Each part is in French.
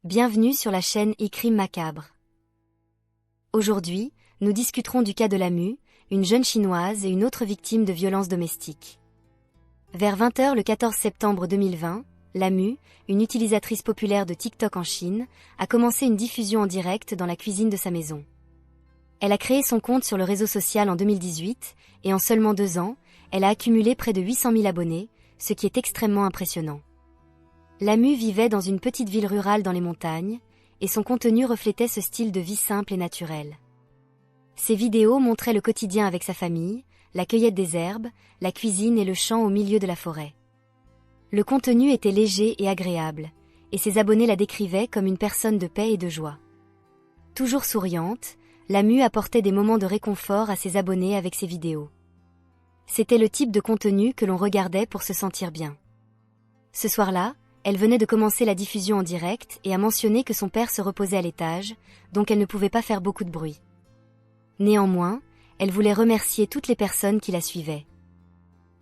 Bienvenue sur la chaîne e-Crime Macabre. Aujourd'hui, nous discuterons du cas de Lamu, une jeune chinoise et une autre victime de violences domestiques. Vers 20 h le 14 septembre 2020, Lamu, une utilisatrice populaire de TikTok en Chine, a commencé une diffusion en direct dans la cuisine de sa maison. Elle a créé son compte sur le réseau social en 2018 et en seulement 2 ans, elle a accumulé près de 800 000 abonnés, ce qui est extrêmement impressionnant. Lamu vivait dans une petite ville rurale dans les montagnes, et son contenu reflétait ce style de vie simple et naturel. Ses vidéos montraient le quotidien avec sa famille, la cueillette des herbes, la cuisine et le chant au milieu de la forêt. Le contenu était léger et agréable, et ses abonnés la décrivaient comme une personne de paix et de joie. Toujours souriante, Lamu apportait des moments de réconfort à ses abonnés avec ses vidéos. C'était le type de contenu que l'on regardait pour se sentir bien. Ce soir-là, elle venait de commencer la diffusion en direct et a mentionné que son père se reposait à l'étage, donc elle ne pouvait pas faire beaucoup de bruit. Néanmoins, elle voulait remercier toutes les personnes qui la suivaient.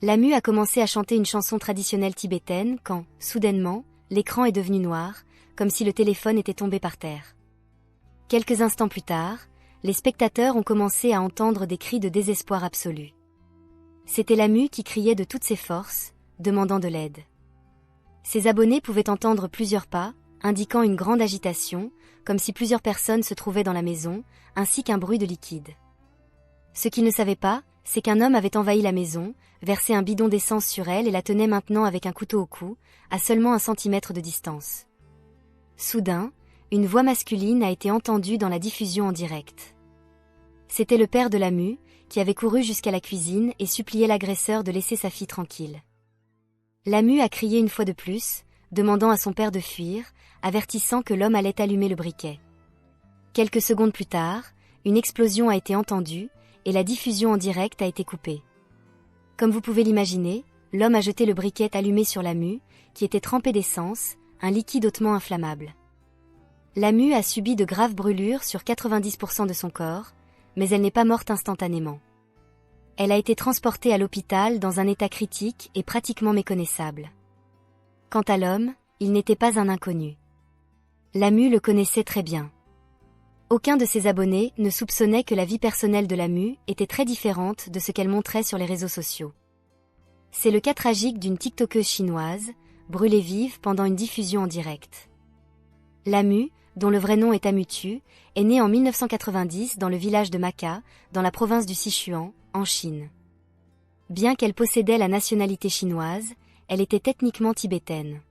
Lamu a commencé à chanter une chanson traditionnelle tibétaine quand, soudainement, l'écran est devenu noir, comme si le téléphone était tombé par terre. Quelques instants plus tard, les spectateurs ont commencé à entendre des cris de désespoir absolu. C'était Lamu qui criait de toutes ses forces, demandant de l'aide. Ses abonnés pouvaient entendre plusieurs pas, indiquant une grande agitation, comme si plusieurs personnes se trouvaient dans la maison, ainsi qu'un bruit de liquide. Ce qu'ils ne savaient pas, c'est qu'un homme avait envahi la maison, versé un bidon d'essence sur elle et la tenait maintenant avec un couteau au cou, à seulement 1 centimètre de distance. Soudain, une voix masculine a été entendue dans la diffusion en direct. C'était le père de Lamu, qui avait couru jusqu'à la cuisine et suppliait l'agresseur de laisser sa fille tranquille. Lamu a crié une fois de plus, demandant à son père de fuir, avertissant que l'homme allait allumer le briquet. Quelques secondes plus tard, une explosion a été entendue, et la diffusion en direct a été coupée. Comme vous pouvez l'imaginer, l'homme a jeté le briquet allumé sur Lamu, qui était trempé d'essence, un liquide hautement inflammable. Lamu a subi de graves brûlures sur 90% de son corps, mais elle n'est pas morte instantanément. Elle a été transportée à l'hôpital dans un état critique et pratiquement méconnaissable. Quant à l'homme, il n'était pas un inconnu. Lamu le connaissait très bien. Aucun de ses abonnés ne soupçonnait que la vie personnelle de Lamu était très différente de ce qu'elle montrait sur les réseaux sociaux. C'est le cas tragique d'une TikTokeuse chinoise, brûlée vive pendant une diffusion en direct. Lamu, dont le vrai nom est Amutu, est née en 1990 dans le village de Maka, dans la province du Sichuan, en Chine. Bien qu'elle possédait la nationalité chinoise, elle était ethniquement tibétaine.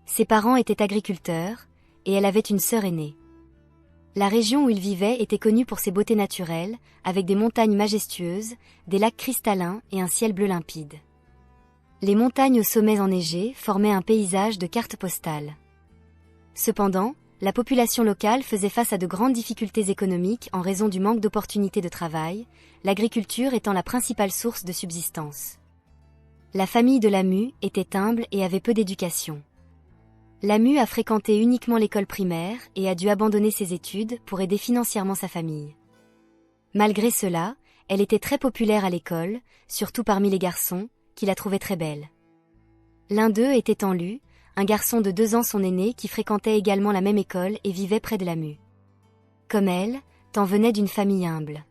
Ses parents étaient agriculteurs, et elle avait une sœur aînée. La région où ils vivaient était connue pour ses beautés naturelles, avec des montagnes majestueuses, des lacs cristallins et un ciel bleu limpide. Les montagnes aux sommets enneigés formaient un paysage de carte postale. Cependant, la population locale faisait face à de grandes difficultés économiques en raison du manque d'opportunités de travail, l'agriculture étant la principale source de subsistance. La famille de Lamu était humble et avait peu d'éducation. Lamu a fréquenté uniquement l'école primaire et a dû abandonner ses études pour aider financièrement sa famille. Malgré cela, elle était très populaire à l'école, surtout parmi les garçons, qui la trouvaient très belle. L'un d'eux était Enlu, un garçon de 2 ans son aîné qui fréquentait également la même école et vivait près de Lamu. Comme elle, Tan venait d'une famille humble.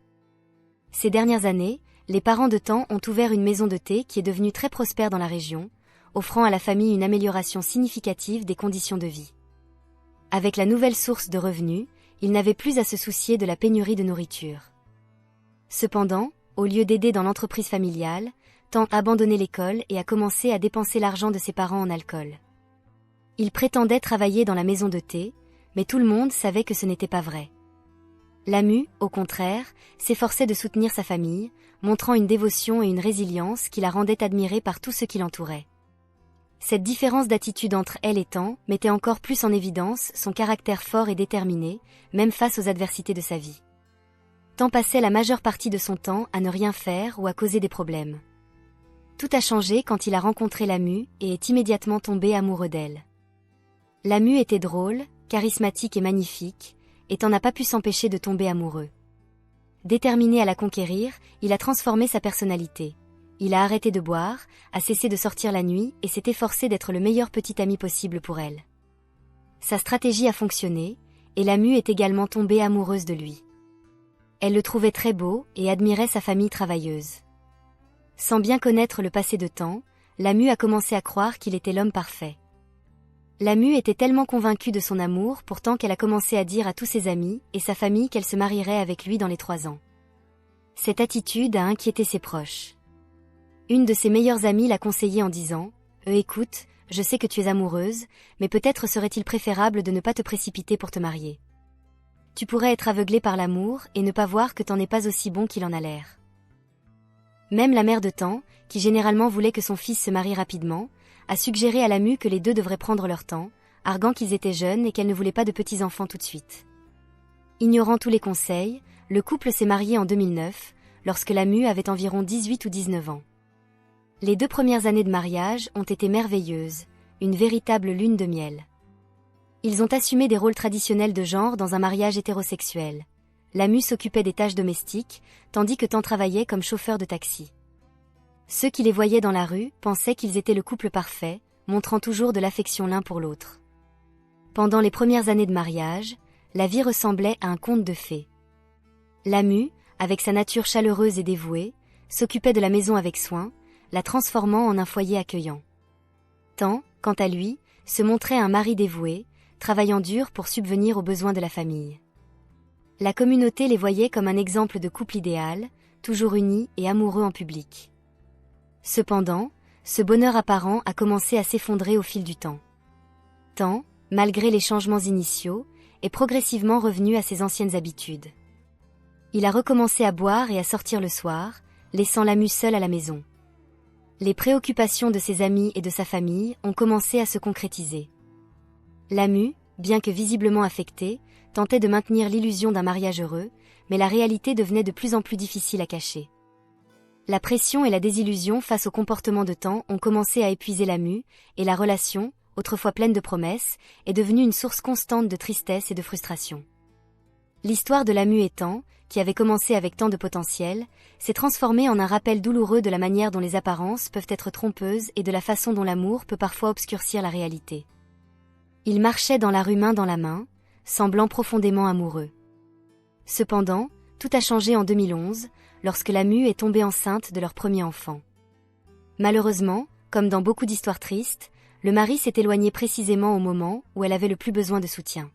Ces dernières années, les parents de Tan ont ouvert une maison de thé qui est devenue très prospère dans la région, offrant à la famille une amélioration significative des conditions de vie. Avec la nouvelle source de revenus, ils n'avaient plus à se soucier de la pénurie de nourriture. Cependant, au lieu d'aider dans l'entreprise familiale, Tan a abandonné l'école et a commencé à dépenser l'argent de ses parents en alcool. Il prétendait travailler dans la maison de thé, mais tout le monde savait que ce n'était pas vrai. Lamu, au contraire, s'efforçait de soutenir sa famille, montrant une dévotion et une résilience qui la rendaient admirée par tous ceux qui l'entouraient. Cette différence d'attitude entre elle et Tan mettait encore plus en évidence son caractère fort et déterminé, même face aux adversités de sa vie. Tan passait la majeure partie de son temps à ne rien faire ou à causer des problèmes. Tout a changé quand il a rencontré Lamu et est immédiatement tombé amoureux d'elle. Lamu était drôle, charismatique et magnifique, et Tan n'a pas pu s'empêcher de tomber amoureux. Déterminé à la conquérir, il a transformé sa personnalité. Il a arrêté de boire, a cessé de sortir la nuit et s'est efforcé d'être le meilleur petit ami possible pour elle. Sa stratégie a fonctionné, et la mue est également tombée amoureuse de lui. Elle le trouvait très beau et admirait sa famille travailleuse. Sans bien connaître le passé de temps, la mue a commencé à croire qu'il était l'homme parfait. La mue était tellement convaincue de son amour pourtant qu'elle a commencé à dire à tous ses amis et sa famille qu'elle se marierait avec lui dans les 3 ans. Cette attitude a inquiété ses proches. Une de ses meilleures amies l'a conseillé en disant « Écoute, je sais que tu es amoureuse, mais peut-être serait-il préférable de ne pas te précipiter pour te marier. Tu pourrais être aveuglée par l'amour et ne pas voir que t'en es pas aussi bon qu'il en a l'air. » Même la mère de Tan, qui généralement voulait que son fils se marie rapidement, a suggéré à la mue que les deux devraient prendre leur temps, arguant qu'ils étaient jeunes et qu'elle ne voulait pas de petits-enfants tout de suite. Ignorant tous les conseils, le couple s'est marié en 2009, lorsque la mue avait environ 18 ou 19 ans. Les 2 premières années de mariage ont été merveilleuses, une véritable lune de miel. Ils ont assumé des rôles traditionnels de genre dans un mariage hétérosexuel. La mue s'occupait des tâches domestiques, tandis que Tan travaillait comme chauffeur de taxi. Ceux qui les voyaient dans la rue pensaient qu'ils étaient le couple parfait, montrant toujours de l'affection l'un pour l'autre. Pendant les premières années de mariage, la vie ressemblait à un conte de fées. La mue, avec sa nature chaleureuse et dévouée, s'occupait de la maison avec soin, la transformant en un foyer accueillant. Tan, quant à lui, se montrait un mari dévoué, travaillant dur pour subvenir aux besoins de la famille. La communauté les voyait comme un exemple de couple idéal, toujours unis et amoureux en public. Cependant, ce bonheur apparent a commencé à s'effondrer au fil du temps. Tan, malgré les changements initiaux, est progressivement revenu à ses anciennes habitudes. Il a recommencé à boire et à sortir le soir, laissant la mue seule à la maison. Les préoccupations de ses amis et de sa famille ont commencé à se concrétiser. La mue, bien que visiblement affectée, tentait de maintenir l'illusion d'un mariage heureux, mais la réalité devenait de plus en plus difficile à cacher. La pression et la désillusion face au comportement de Tan ont commencé à épuiser la mue, et la relation, autrefois pleine de promesses, est devenue une source constante de tristesse et de frustration. L'histoire de la mue et Tan, qui avait commencé avec tant de potentiel, s'est transformée en un rappel douloureux de la manière dont les apparences peuvent être trompeuses et de la façon dont l'amour peut parfois obscurcir la réalité. Ils marchaient dans la rue main dans la main, semblant profondément amoureux. Cependant, tout a changé en 2011, lorsque la mue est tombée enceinte de leur premier enfant. Malheureusement, comme dans beaucoup d'histoires tristes, le mari s'est éloigné précisément au moment où elle avait le plus besoin de soutien.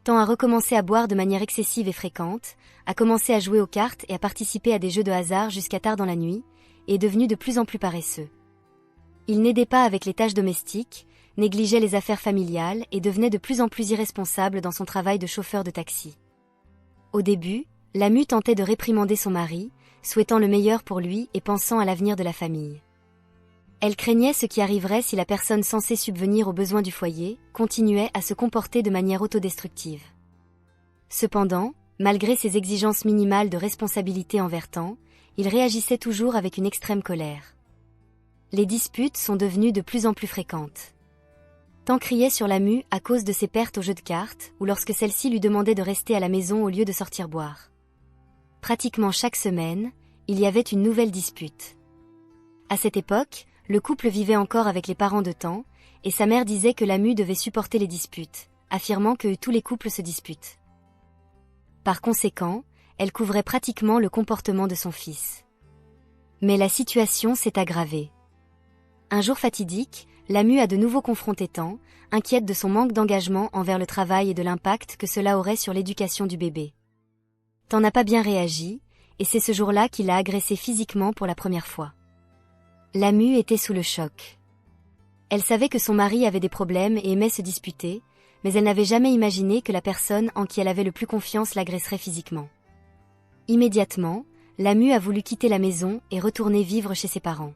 Tan a recommencé à boire de manière excessive et fréquente, a commencé à jouer aux cartes et à participer à des jeux de hasard jusqu'à tard dans la nuit, et est devenu de plus en plus paresseux. Il n'aidait pas avec les tâches domestiques, négligeait les affaires familiales et devenait de plus en plus irresponsable dans son travail de chauffeur de taxi. Au début, la mue tentait de réprimander son mari, souhaitant le meilleur pour lui et pensant à l'avenir de la famille. Elle craignait ce qui arriverait si la personne censée subvenir aux besoins du foyer continuait à se comporter de manière autodestructive. Cependant, malgré ses exigences minimales de responsabilité envers Tan, il réagissait toujours avec une extrême colère. Les disputes sont devenues de plus en plus fréquentes. Tan criait sur la mue à cause de ses pertes au jeu de cartes ou lorsque celle-ci lui demandait de rester à la maison au lieu de sortir boire. Pratiquement chaque semaine, il y avait une nouvelle dispute. À cette époque, le couple vivait encore avec les parents de Tan, et sa mère disait que la mue devait supporter les disputes, affirmant que tous les couples se disputent. Par conséquent, elle couvrait pratiquement le comportement de son fils. Mais la situation s'est aggravée. Un jour fatidique, la mue a de nouveau confronté Tan, inquiète de son manque d'engagement envers le travail et de l'impact que cela aurait sur l'éducation du bébé. Tan n'a pas bien réagi, et c'est ce jour-là qu'il l'a agressée physiquement pour la première fois. La mue était sous le choc. Elle savait que son mari avait des problèmes et aimait se disputer, mais elle n'avait jamais imaginé que la personne en qui elle avait le plus confiance l'agresserait physiquement. Immédiatement, la mue a voulu quitter la maison et retourner vivre chez ses parents.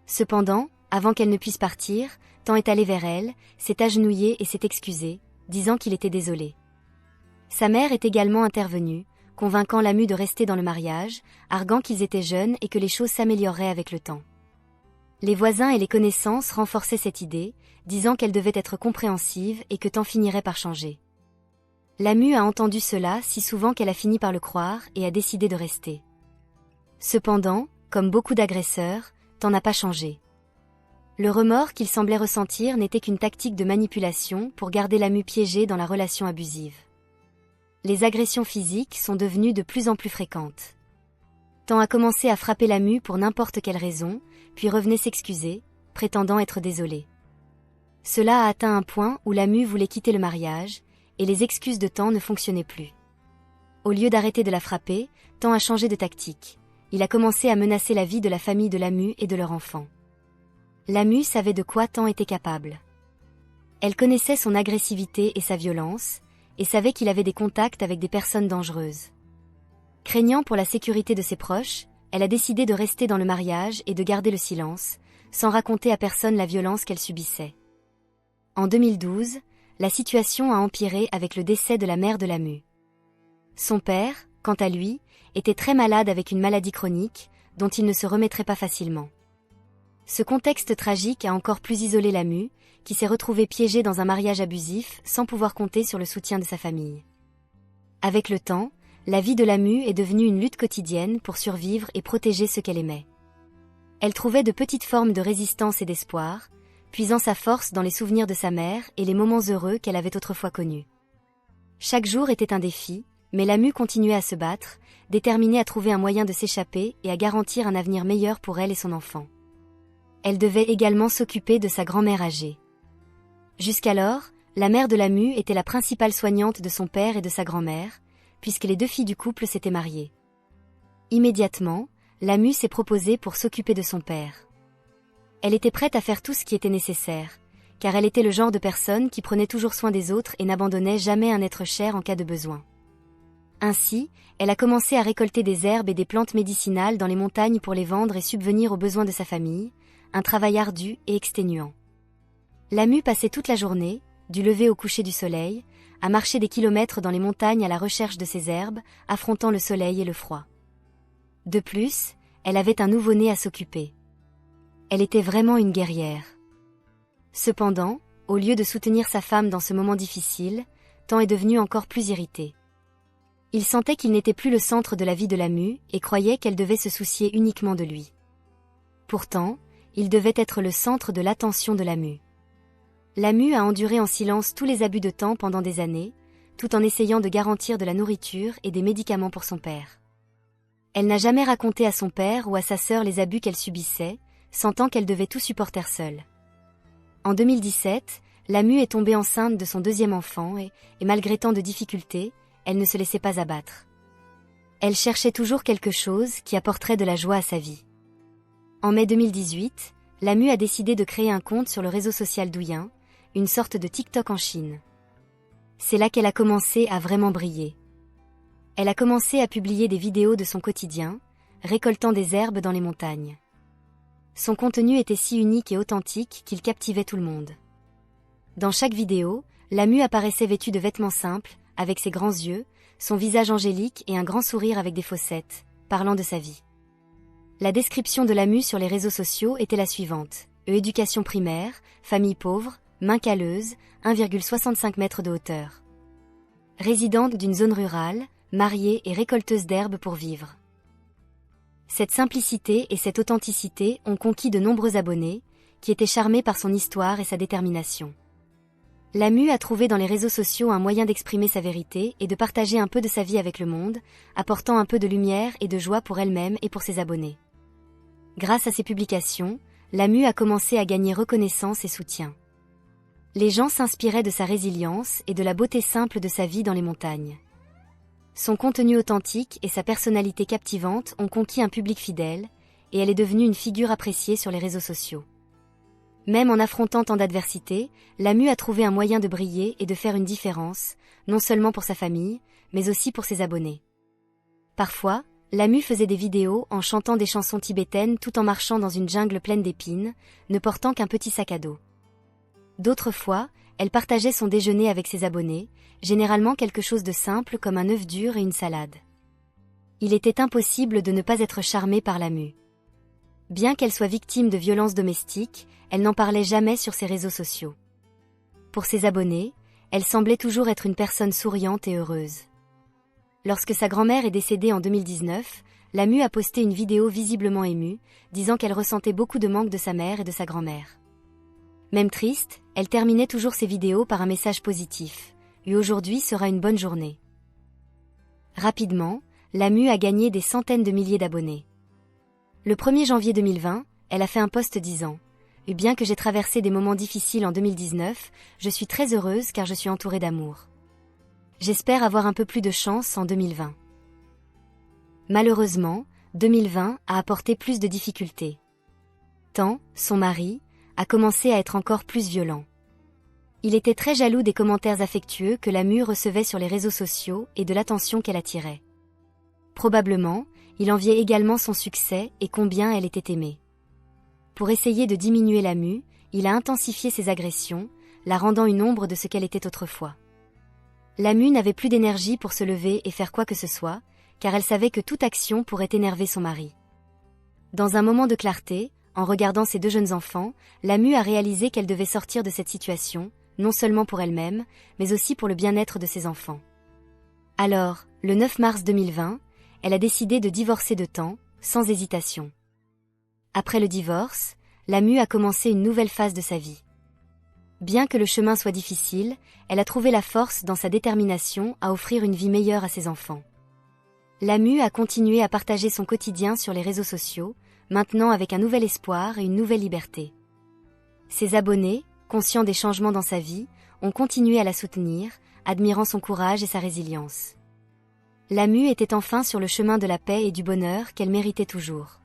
Cependant, avant qu'elle ne puisse partir, Tan est allé vers elle, s'est agenouillé et s'est excusé, disant qu'il était désolé. Sa mère est également intervenue, convainquant la mue de rester dans le mariage, arguant qu'ils étaient jeunes et que les choses s'amélioreraient avec le temps. Les voisins et les connaissances renforçaient cette idée, disant qu'elle devait être compréhensive et que Tan finirait par changer. La mue a entendu cela si souvent qu'elle a fini par le croire et a décidé de rester. Cependant, comme beaucoup d'agresseurs, Tan n'a pas changé. Le remords qu'il semblait ressentir n'était qu'une tactique de manipulation pour garder Lamu piégé dans la relation abusive. Les agressions physiques sont devenues de plus en plus fréquentes. Tan a commencé à frapper Lamu pour n'importe quelle raison, puis revenait s'excuser, prétendant être désolé. Cela a atteint un point où Lamu voulait quitter le mariage, et les excuses de Tan ne fonctionnaient plus. Au lieu d'arrêter de la frapper, Tan a changé de tactique. Il a commencé à menacer la vie de la famille de Lamu et de leur enfant. Lamu savait de quoi Tan était capable. Elle connaissait son agressivité et sa violence, et savait qu'il avait des contacts avec des personnes dangereuses. Craignant pour la sécurité de ses proches, elle a décidé de rester dans le mariage et de garder le silence, sans raconter à personne la violence qu'elle subissait. En 2012, la situation a empiré avec le décès de la mère de Lamu. Son père, quant à lui, était très malade avec une maladie chronique, dont il ne se remettrait pas facilement. Ce contexte tragique a encore plus isolé Lamu, qui s'est retrouvée piégée dans un mariage abusif sans pouvoir compter sur le soutien de sa famille. Avec le temps, la vie de Lamu est devenue une lutte quotidienne pour survivre et protéger ceux qu'elle aimait. Elle trouvait de petites formes de résistance et d'espoir, puisant sa force dans les souvenirs de sa mère et les moments heureux qu'elle avait autrefois connus. Chaque jour était un défi, mais Lamu continuait à se battre, déterminée à trouver un moyen de s'échapper et à garantir un avenir meilleur pour elle et son enfant. Elle devait également s'occuper de sa grand-mère âgée. Jusqu'alors, la mère de Lamu était la principale soignante de son père et de sa grand-mère, puisque les deux filles du couple s'étaient mariées. Immédiatement, Lamu s'est proposée pour s'occuper de son père. Elle était prête à faire tout ce qui était nécessaire, car elle était le genre de personne qui prenait toujours soin des autres et n'abandonnait jamais un être cher en cas de besoin. Ainsi, elle a commencé à récolter des herbes et des plantes médicinales dans les montagnes pour les vendre et subvenir aux besoins de sa famille, un travail ardu et exténuant. Lamu passait toute la journée, du lever au coucher du soleil, à marcher des kilomètres dans les montagnes à la recherche de ces herbes, affrontant le soleil et le froid. De plus, elle avait un nouveau-né à s'occuper. Elle était vraiment une guerrière. Cependant, au lieu de soutenir sa femme dans ce moment difficile, Tan est devenu encore plus irrité. Il sentait qu'il n'était plus le centre de la vie de Lamu et croyait qu'elle devait se soucier uniquement de lui. Pourtant, il devait être le centre de l'attention de Lamu. Lamu a enduré en silence tous les abus de Tan pendant des années, tout en essayant de garantir de la nourriture et des médicaments pour son père. Elle n'a jamais raconté à son père ou à sa sœur les abus qu'elle subissait, sentant qu'elle devait tout supporter seule. En 2017, Lamu est tombée enceinte de son deuxième enfant et malgré tant de difficultés, elle ne se laissait pas abattre. Elle cherchait toujours quelque chose qui apporterait de la joie à sa vie. En mai 2018, Lamu a décidé de créer un compte sur le réseau social Douyin, une sorte de TikTok en Chine. C'est là qu'elle a commencé à vraiment briller. Elle a commencé à publier des vidéos de son quotidien, récoltant des herbes dans les montagnes. Son contenu était si unique et authentique qu'il captivait tout le monde. Dans chaque vidéo, Lamu apparaissait vêtue de vêtements simples, avec ses grands yeux, son visage angélique et un grand sourire avec des fossettes, parlant de sa vie. La description de Lamu sur les réseaux sociaux était la suivante. Éducation primaire, famille pauvre, main calleuse, 1,65 m de hauteur. Résidente d'une zone rurale, mariée et récolteuse d'herbes pour vivre. Cette simplicité et cette authenticité ont conquis de nombreux abonnés, qui étaient charmés par son histoire et sa détermination. Lamu a trouvé dans les réseaux sociaux un moyen d'exprimer sa vérité et de partager un peu de sa vie avec le monde, apportant un peu de lumière et de joie pour elle-même et pour ses abonnés. Grâce à ses publications, Lamu a commencé à gagner reconnaissance et soutien. Les gens s'inspiraient de sa résilience et de la beauté simple de sa vie dans les montagnes. Son contenu authentique et sa personnalité captivante ont conquis un public fidèle, et elle est devenue une figure appréciée sur les réseaux sociaux. Même en affrontant tant d'adversités, Lamu a trouvé un moyen de briller et de faire une différence, non seulement pour sa famille, mais aussi pour ses abonnés. Parfois, Lamu faisait des vidéos en chantant des chansons tibétaines tout en marchant dans une jungle pleine d'épines, ne portant qu'un petit sac à dos. D'autres fois, elle partageait son déjeuner avec ses abonnés, généralement quelque chose de simple comme un œuf dur et une salade. Il était impossible de ne pas être charmé par Lamu. Bien qu'elle soit victime de violences domestiques, elle n'en parlait jamais sur ses réseaux sociaux. Pour ses abonnés, elle semblait toujours être une personne souriante et heureuse. Lorsque sa grand-mère est décédée en 2019, Lamu a posté une vidéo visiblement émue, disant qu'elle ressentait beaucoup de manque de sa mère et de sa grand-mère. Même triste, elle terminait toujours ses vidéos par un message positif. Aujourd'hui sera une bonne journée. Rapidement, Lamu a gagné des centaines de milliers d'abonnés. Le 1er janvier 2020, elle a fait un post disant « Bien que j'ai traversé des moments difficiles en 2019, je suis très heureuse car je suis entourée d'amour. J'espère avoir un peu plus de chance en 2020. » Malheureusement, 2020 a apporté plus de difficultés. Tan, son mari, a commencé à être encore plus violent. Il était très jaloux des commentaires affectueux que Lamu recevait sur les réseaux sociaux et de l'attention qu'elle attirait. Probablement, il enviait également son succès et combien elle était aimée. Pour essayer de diminuer Lamu, il a intensifié ses agressions, la rendant une ombre de ce qu'elle était autrefois. Lamu n'avait plus d'énergie pour se lever et faire quoi que ce soit, car elle savait que toute action pourrait énerver son mari. Dans un moment de clarté, en regardant ses 2 jeunes enfants, Lamu a réalisé qu'elle devait sortir de cette situation, non seulement pour elle-même, mais aussi pour le bien-être de ses enfants. Alors, le 9 mars 2020, elle a décidé de divorcer de Tan, sans hésitation. Après le divorce, Lamu a commencé une nouvelle phase de sa vie. Bien que le chemin soit difficile, elle a trouvé la force dans sa détermination à offrir une vie meilleure à ses enfants. Lamu a continué à partager son quotidien sur les réseaux sociaux, maintenant avec un nouvel espoir et une nouvelle liberté. Ses abonnés, conscients des changements dans sa vie, ont continué à la soutenir, admirant son courage et sa résilience. Lamu était enfin sur le chemin de la paix et du bonheur qu'elle méritait toujours.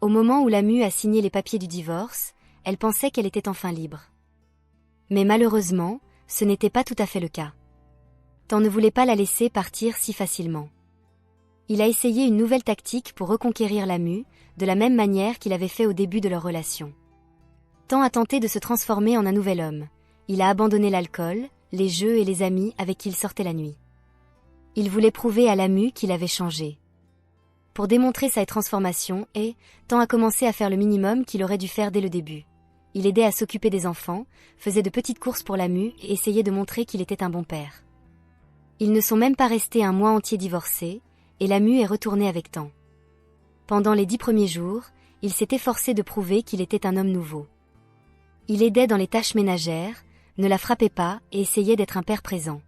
Au moment où Lamu a signé les papiers du divorce, elle pensait qu'elle était enfin libre. Mais malheureusement, ce n'était pas tout à fait le cas. Tan ne voulait pas la laisser partir si facilement. Il a essayé une nouvelle tactique pour reconquérir Lamu, de la même manière qu'il avait fait au début de leur relation. Tan a tenté de se transformer en un nouvel homme. Il a abandonné l'alcool, les jeux et les amis avec qui il sortait la nuit. Il voulait prouver à Lamu qu'il avait changé. Pour démontrer sa transformation Tan a commencé à faire le minimum qu'il aurait dû faire dès le début. Il aidait à s'occuper des enfants, faisait de petites courses pour Lamu et essayait de montrer qu'il était un bon père. Ils ne sont même pas restés un mois entier divorcés, et Lamu est retourné avec Tan. Pendant les 10 premiers jours, il s'est efforcé de prouver qu'il était un homme nouveau. Il aidait dans les tâches ménagères, ne la frappait pas et essayait d'être un père présent.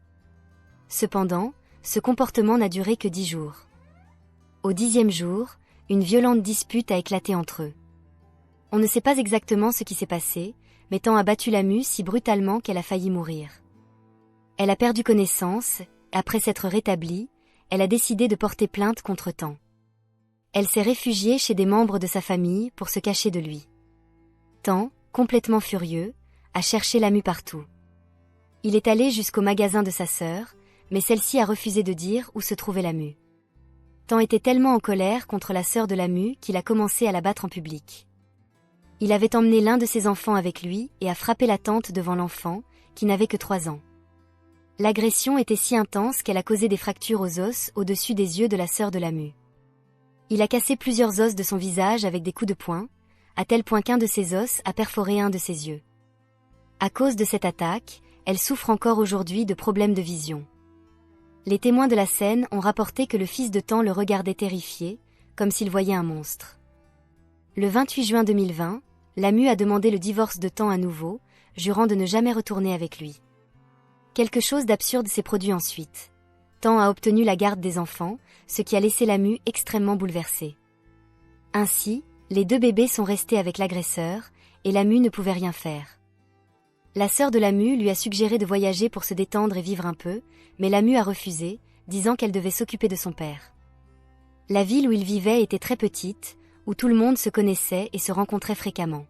Cependant, ce comportement n'a duré que 10 jours. Au 10e jour, une violente dispute a éclaté entre eux. On ne sait pas exactement ce qui s'est passé, mais Tan a battu Lamu si brutalement qu'elle a failli mourir. Elle a perdu connaissance, après s'être rétablie, elle a décidé de porter plainte contre Tan. Elle s'est réfugiée chez des membres de sa famille pour se cacher de lui. Tan, complètement furieux, a cherché Lamu partout. Il est allé jusqu'au magasin de sa sœur, mais celle-ci a refusé de dire où se trouvait Lamu. Tan était tellement en colère contre la sœur de Lamu qu'il a commencé à la battre en public. Il avait emmené l'un de ses enfants avec lui et a frappé la tante devant l'enfant, qui n'avait que 3 ans. L'agression était si intense qu'elle a causé des fractures aux os au-dessus des yeux de la sœur de Lamu. Il a cassé plusieurs os de son visage avec des coups de poing, à tel point qu'un de ses os a perforé un de ses yeux. À cause de cette attaque, elle souffre encore aujourd'hui de problèmes de vision. Les témoins de la scène ont rapporté que le fils de Tan le regardait terrifié, comme s'il voyait un monstre. Le 28 juin 2020, Lamu a demandé le divorce de Tan à nouveau, jurant de ne jamais retourner avec lui. Quelque chose d'absurde s'est produit ensuite. Tan a obtenu la garde des enfants, ce qui a laissé Lamu extrêmement bouleversée. Ainsi, les 2 bébés sont restés avec l'agresseur, et Lamu ne pouvait rien faire. La sœur de Lamu lui a suggéré de voyager pour se détendre et vivre un peu, mais Lamu a refusé, disant qu'elle devait s'occuper de son père. La ville où il vivait était très petite, où tout le monde se connaissait et se rencontrait fréquemment.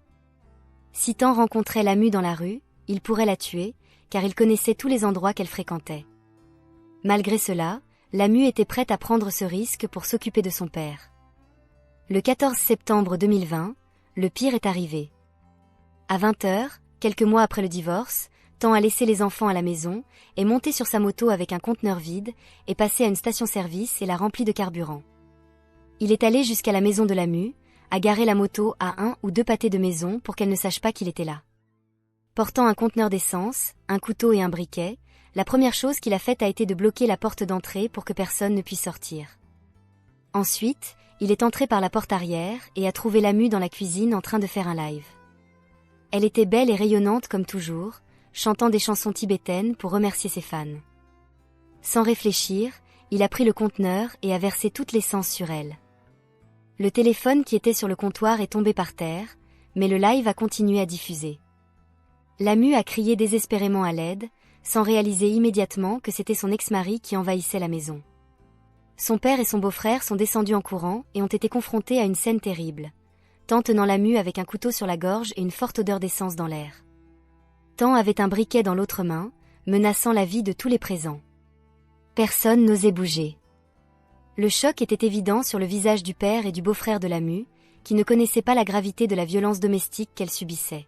Si Tan rencontrait Lamu dans la rue, il pourrait la tuer, car il connaissait tous les endroits qu'elle fréquentait. Malgré cela, Lamu était prête à prendre ce risque pour s'occuper de son père. Le 14 septembre 2020, le pire est arrivé. À 20h, quelques mois après le divorce, Tan a laissé les enfants à la maison, est monté sur sa moto avec un conteneur vide, est passé à une station-service et l'a rempli de carburant. Il est allé jusqu'à la maison de Lamu, a garé la moto à 1 ou 2 pâtés de maison pour qu'elle ne sache pas qu'il était là. Portant un conteneur d'essence, un couteau et un briquet, la première chose qu'il a faite a été de bloquer la porte d'entrée pour que personne ne puisse sortir. Ensuite, il est entré par la porte arrière et a trouvé Lamu dans la cuisine en train de faire un live. Elle était belle et rayonnante comme toujours, chantant des chansons tibétaines pour remercier ses fans. Sans réfléchir, il a pris le conteneur et a versé toute l'essence sur elle. Le téléphone qui était sur le comptoir est tombé par terre, mais le live a continué à diffuser. Lamu a crié désespérément à l'aide, sans réaliser immédiatement que c'était son ex-mari qui envahissait la maison. Son père et son beau-frère sont descendus en courant et ont été confrontés à une scène terrible. Tan tenant Lamu avec un couteau sur la gorge et une forte odeur d'essence dans l'air. Tan avait un briquet dans l'autre main, menaçant la vie de tous les présents. Personne n'osait bouger. Le choc était évident sur le visage du père et du beau-frère de Lamu, qui ne connaissaient pas la gravité de la violence domestique qu'elle subissait.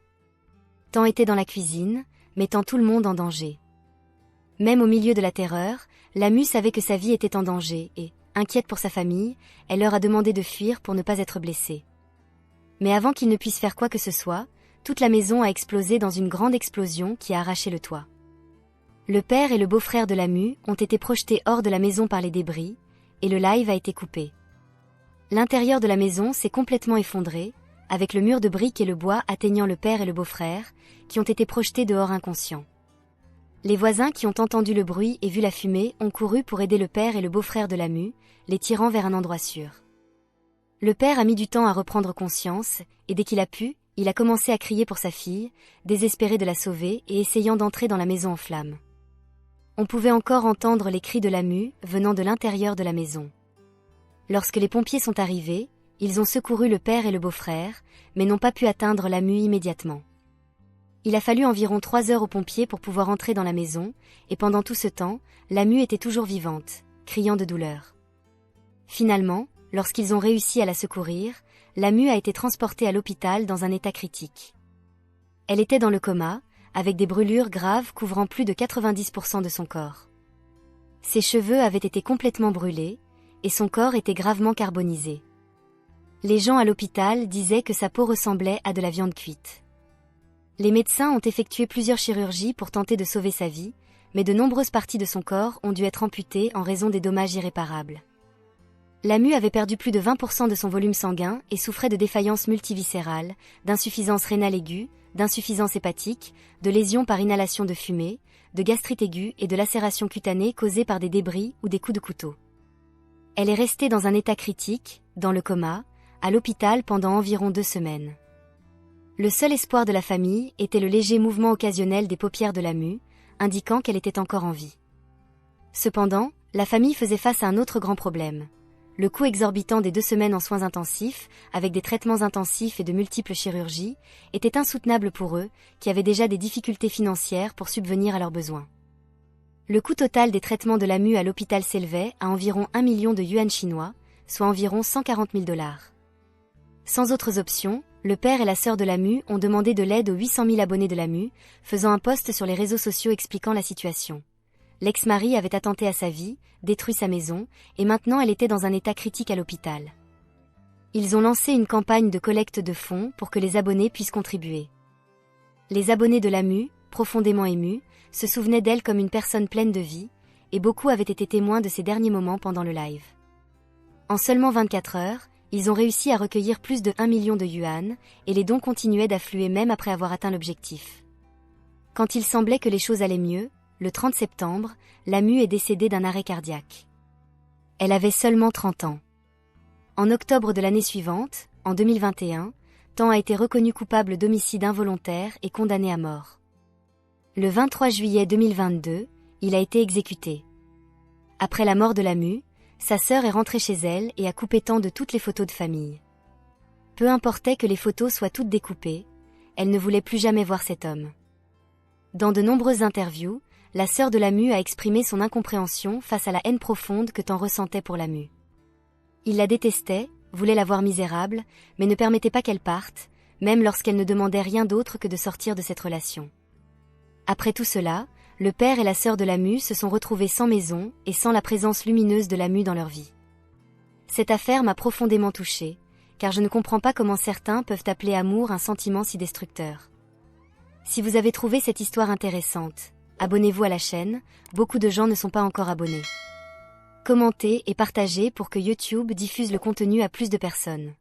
Tan était dans la cuisine, mettant tout le monde en danger. Même au milieu de la terreur, Lamu savait que sa vie était en danger et, inquiète pour sa famille, elle leur a demandé de fuir pour ne pas être blessée. Mais avant qu'ils ne puissent faire quoi que ce soit, toute la maison a explosé dans une grande explosion qui a arraché le toit. Le père et le beau-frère de Lamu ont été projetés hors de la maison par les débris, et le live a été coupé. L'intérieur de la maison s'est complètement effondré, avec le mur de briques et le bois atteignant le père et le beau-frère, qui ont été projetés dehors inconscients. Les voisins qui ont entendu le bruit et vu la fumée ont couru pour aider le père et le beau-frère de Lamu, les tirant vers un endroit sûr. Le père a mis du temps à reprendre conscience, et dès qu'il a pu, il a commencé à crier pour sa fille, désespéré de la sauver et essayant d'entrer dans la maison en flammes. On pouvait encore entendre les cris de Lamu venant de l'intérieur de la maison. Lorsque les pompiers sont arrivés, ils ont secouru le père et le beau-frère, mais n'ont pas pu atteindre Lamu immédiatement. Il a fallu environ 3 heures aux pompiers pour pouvoir entrer dans la maison, et pendant tout ce temps, Lamu était toujours vivante, criant de douleur. Finalement, lorsqu'ils ont réussi à la secourir, Lamu a été transportée à l'hôpital dans un état critique. Elle était dans le coma, avec des brûlures graves couvrant plus de 90% de son corps. Ses cheveux avaient été complètement brûlés, et son corps était gravement carbonisé. Les gens à l'hôpital disaient que sa peau ressemblait à de la viande cuite. Les médecins ont effectué plusieurs chirurgies pour tenter de sauver sa vie, mais de nombreuses parties de son corps ont dû être amputées en raison des dommages irréparables. Lamu avait perdu plus de 20% de son volume sanguin et souffrait de défaillance multiviscérale, d'insuffisance rénale aiguë, d'insuffisance hépatique, de lésions par inhalation de fumée, de gastrite aiguë et de lacération cutanée causée par des débris ou des coups de couteau. Elle est restée dans un état critique, dans le coma, à l'hôpital pendant environ 2 semaines. Le seul espoir de la famille était le léger mouvement occasionnel des paupières de Lamu, indiquant qu'elle était encore en vie. Cependant, la famille faisait face à un autre grand problème. Le coût exorbitant des 2 semaines en soins intensifs, avec des traitements intensifs et de multiples chirurgies, était insoutenable pour eux, qui avaient déjà des difficultés financières pour subvenir à leurs besoins. Le coût total des traitements de Lamu à l'hôpital s'élevait à environ 1 million de yuans chinois, soit environ 140 000 $. Sans autres options, le père et la sœur de Lamu ont demandé de l'aide aux 800 000 abonnés de Lamu, faisant un post sur les réseaux sociaux expliquant la situation. L'ex-mari avait attenté à sa vie, détruit sa maison, et maintenant elle était dans un état critique à l'hôpital. Ils ont lancé une campagne de collecte de fonds pour que les abonnés puissent contribuer. Les abonnés de Lamu, profondément émus, se souvenaient d'elle comme une personne pleine de vie, et beaucoup avaient été témoins de ses derniers moments pendant le live. En seulement 24 heures, ils ont réussi à recueillir plus de 1 million de yuan, et les dons continuaient d'affluer même après avoir atteint l'objectif. Quand il semblait que les choses allaient mieux, le 30 septembre, Lamu est décédée d'un arrêt cardiaque. Elle avait seulement 30 ans. En octobre de l'année suivante, en 2021, Tan a été reconnu coupable d'homicide involontaire et condamné à mort. Le 23 juillet 2022, il a été exécuté. Après la mort de Lamu, sa sœur est rentrée chez elle et a coupé Tan de toutes les photos de famille. Peu importait que les photos soient toutes découpées, elle ne voulait plus jamais voir cet homme. Dans de nombreuses interviews, la sœur de Lamu a exprimé son incompréhension face à la haine profonde que Tan ressentait pour Lamu. Il la détestait, voulait la voir misérable, mais ne permettait pas qu'elle parte, même lorsqu'elle ne demandait rien d'autre que de sortir de cette relation. Après tout cela, le père et la sœur de Lamu se sont retrouvés sans maison et sans la présence lumineuse de Lamu dans leur vie. Cette affaire m'a profondément touchée, car je ne comprends pas comment certains peuvent appeler amour un sentiment si destructeur. Si vous avez trouvé cette histoire intéressante, abonnez-vous à la chaîne, beaucoup de gens ne sont pas encore abonnés. Commentez et partagez pour que YouTube diffuse le contenu à plus de personnes.